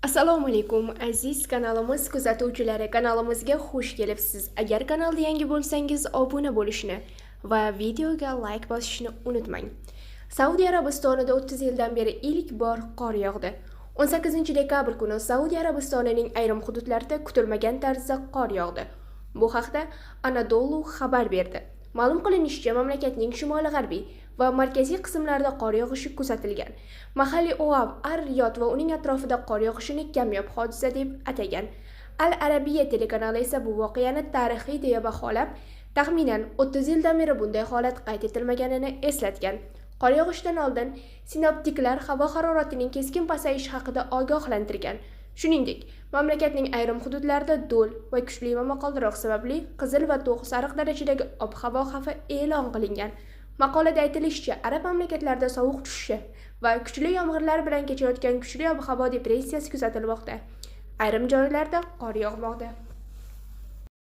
Assalomu alaykum aziz kanalimiz kuzatuvchilari, kanalimizga xush kelibsiz. Agar kanalda yangi bo'lsangiz obuna bo'lishni va videoga like bosishni unutmang. Saudiya Arabistonida 30 yildan beri ilk bor qor yog'di. 18-dekabr kuni Saudiya Arabistonining ayrim hududlarida kutilmagan tarzda qor yog'di. Bu haqda Anadolu xabar berdi. Ma'lum qilinishicha, mamlakatning shimoli-g'arbiy va markaziy qismlarida qor yog'ishi kuzatilgan. Mahalliy OAV Ar-Riyod va uning atrofida qor yog'ishini kamyob hodisa deb atagan. Al-Arabiya telekanali esa bu voqeani tarixiy deya baholab, taxminan 30 yildan beri bunday holat qayd etilmaganini eslatgan. Qor yog'ishidan oldin sinoptiklar havo haroratining keskin pasayishi haqida ogohlantirgan. Shuningdek, mamlakatning ayrim hududlarida do'l va kuchli momaqaldiroq sababli qizil va to'q sariq darajadagi ob-havo xavfi e'lon qilingan. Maqolada aytilishicha, arab mamlakatlarida sovuq tushishi va kuchli yomg'irlar bilan kechayotgan kuchli ob-havo depressiyasi kuzatilmoqda. Ayrim joylarda qor yog'moqda.